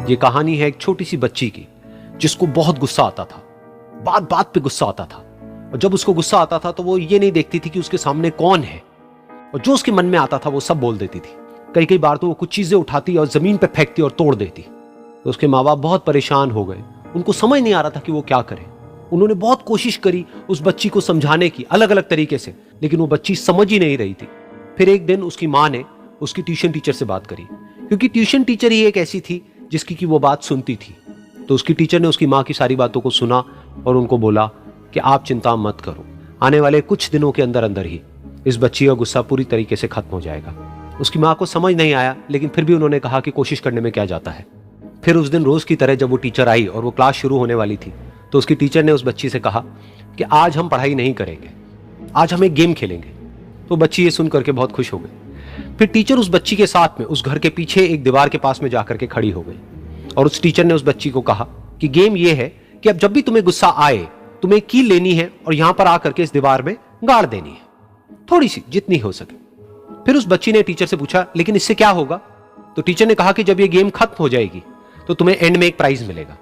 ये कहानी है एक छोटी सी बच्ची की जिसको बहुत गुस्सा आता था, बात बात पे गुस्सा आता था। और जब उसको गुस्सा आता था तो वो ये नहीं देखती थी कि उसके सामने कौन है, और जो उसके मन में आता था वो सब बोल देती थी। कई कई बार तो वो कुछ चीजें उठाती और जमीन पे फेंकती और तोड़ देती। तो उसके माँ बाप बहुत परेशान हो गए, उनको समझ नहीं आ रहा था कि वो क्या करे। उन्होंने बहुत कोशिश करी उस बच्ची को समझाने की अलग अलग तरीके से, लेकिन वो बच्ची समझ ही नहीं रही थी। फिर एक दिन उसकी माँ ने उसकी ट्यूशन टीचर से बात करी, क्योंकि ट्यूशन टीचर ही एक ऐसी थी जिसकी कि वो बात सुनती थी। तो उसकी टीचर ने उसकी माँ की सारी बातों को सुना और उनको बोला कि आप चिंता मत करो, आने वाले कुछ दिनों के अंदर अंदर ही इस बच्ची का गुस्सा पूरी तरीके से खत्म हो जाएगा। उसकी माँ को समझ नहीं आया, लेकिन फिर भी उन्होंने कहा कि कोशिश करने में क्या जाता है। फिर उस दिन रोज की तरह जब वो टीचर आई और वो क्लास शुरू होने वाली थी, तो उसकी टीचर ने उस बच्ची से कहा कि आज हम पढ़ाई नहीं करेंगे, आज हम एक गेम खेलेंगे। तो बच्ची ये सुन करके बहुत खुश हो गई। फिर टीचर उस बच्ची के साथ में उस घर के पीछे एक दीवार के पास में जाकर के खड़ी हो गई, और उस टीचर ने उस बच्ची को कहा कि गेम ये है कि अब जब भी तुम्हें गुस्सा आए, तुम्हें कील लेनी है और यहां पर आकर के इस दीवार में गाड़ देनी है, थोड़ी सी, जितनी हो सके। फिर उस बच्ची ने टीचर से पूछा, लेकिन इससे क्या होगा? तो टीचर ने कहा कि जब ये गेम खत्म हो जाएगी तो तुम्हें एंड में एक प्राइज मिलेगा।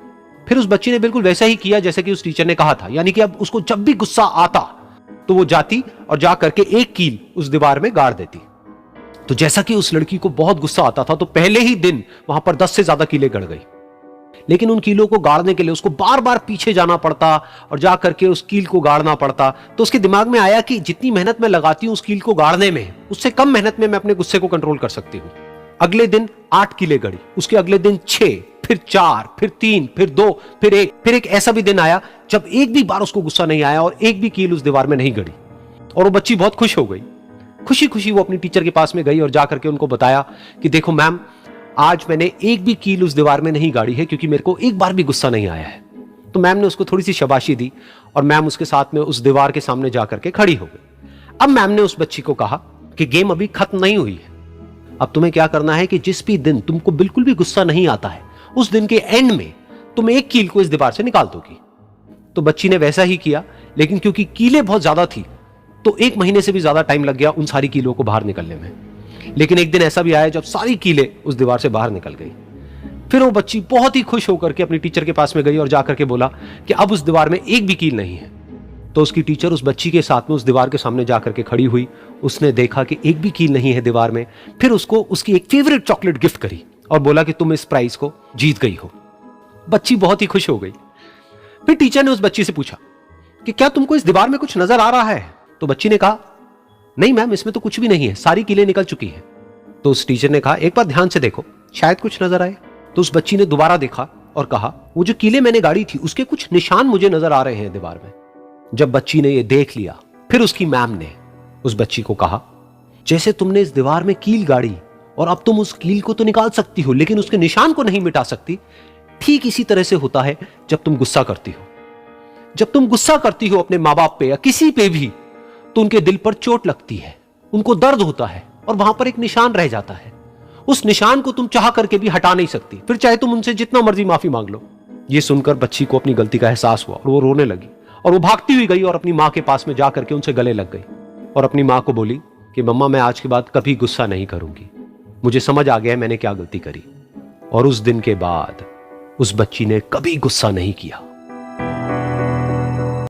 फिर उस बच्ची ने बिल्कुल वैसा ही किया जैसे कि उस टीचर ने कहा था, यानी कि अब उसको जब भी गुस्सा आता तो वो जाती और जा करके एक कील उस दीवार में गाड़ देती। तो जैसा कि उस लड़की को बहुत गुस्सा आता था, तो पहले ही दिन वहां पर 10 से ज्यादा कीलें गड़ गई। लेकिन उन कीलों को गाड़ने के लिए उसको बार बार पीछे जाना पड़ता और जा करके उस कील को गाड़ना पड़ता। तो उसके दिमाग में आया कि जितनी मेहनत मैं लगाती हूं उस कील को गाड़ने में, उससे कम मेहनत में मैं अपने गुस्से को कंट्रोल कर सकती हूं। अगले दिन 8 कीलें गड़ी, उसके अगले दिन 6, फिर 4, फिर 3, फिर 2, फिर 1। फिर एक ऐसा भी दिन आया जब एक भी बार उसको गुस्सा नहीं आया और एक भी कील उस दीवार में नहीं गड़ी, और वो बच्ची बहुत खुश हो गई। खुशी खुशी वो अपनी टीचर के पास में गई और जाकर के उनको बताया कि देखो मैम, आज मैंने एक भी कील उस दीवार में नहीं गाड़ी है, क्योंकि मेरे को एक बार भी गुस्सा नहीं आया है। तो मैम ने उसको थोड़ी सी शाबाशी दी और मैम उसके साथ में उस दीवार के सामने जाकर के खड़ी हो गई। अब मैम ने उस बच्ची को कहा कि गेम अभी खत्म नहीं हुई है, अब तुम्हें क्या करना है कि जिस भी दिन तुमको बिल्कुल भी गुस्सा नहीं आता है, उस दिन के एंड में तुम एक कील को इस दीवार से निकाल दोगी। तो बच्ची ने वैसा ही किया, लेकिन क्योंकि कीलें बहुत ज्यादा थी तो 1 महीने से भी ज्यादा टाइम लग गया उन सारी कीलों को बाहर निकलने में। लेकिन एक दिन ऐसा भी आया जब सारी कीलें उस दीवार से बाहर निकल गई। फिर वो बच्ची बहुत ही खुश होकर के अपनी टीचर के पास में गई और जाकर के बोला कि अब उस दीवार में एक भी कील नहीं है। तो उसकी टीचर उस बच्ची के साथ में उस दीवार के सामने जाकर के खड़ी हुई। उसने देखा कि एक भी कील नहीं है दीवार में। फिर उसको उसकी एक फेवरेट चॉकलेट गिफ्ट करी और बोला कि तुम इस प्राइज को जीत गई हो। बच्ची बहुत ही खुश हो गई। फिर टीचर ने उस बच्ची से पूछा कि क्या तुमको इस दीवार में कुछ नजर आ रहा है? तो बच्ची ने कहा, नहीं मैम, इसमें तो कुछ भी नहीं है, सारी कीलें निकल चुकी हैं। तो उस टीचर ने कहा, एक बार ध्यान से देखो, शायद कुछ नजर आए। तो उस बच्ची ने दोबारा देखा और कहा, वो जो कीलें मैंने गाड़ी थी उसके कुछ निशान मुझे नजर आ रहे हैं दीवार में। जब बच्ची ने ये देख लिया, फिर उसकी मैम ने उस बच्ची को कहा, जैसे तुमने इस दीवार में कील गाड़ी और अब तुम उस कील को तो निकाल सकती हो लेकिन उसके निशान को नहीं मिटा सकती, ठीक इसी तरह से होता है जब तुम गुस्सा करती हो। जब तुम गुस्सा करती हो अपने माँ बाप पे या किसी पे भी, तो उनके दिल पर चोट लगती है, उनको दर्द होता है और वहां पर एक निशान रह जाता है। उस निशान को तुम चाह करके भी हटा नहीं सकती, फिर चाहे तुम उनसे जितना मर्जी माफी मांग लो। ये सुनकर बच्ची को अपनी गलती का एहसास हुआ और वो रोने लगी और वो भागती हुई गई और अपनी माँ के पास में जाकर के उनसे गले लग गई और अपनी माँ को बोली कि मम्मा, मैं आज के बाद कभी गुस्सा नहीं करूंगी, मुझे समझ आ गया है मैंने क्या गलती करी। और उस दिन के बाद उस बच्ची ने कभी गुस्सा नहीं किया।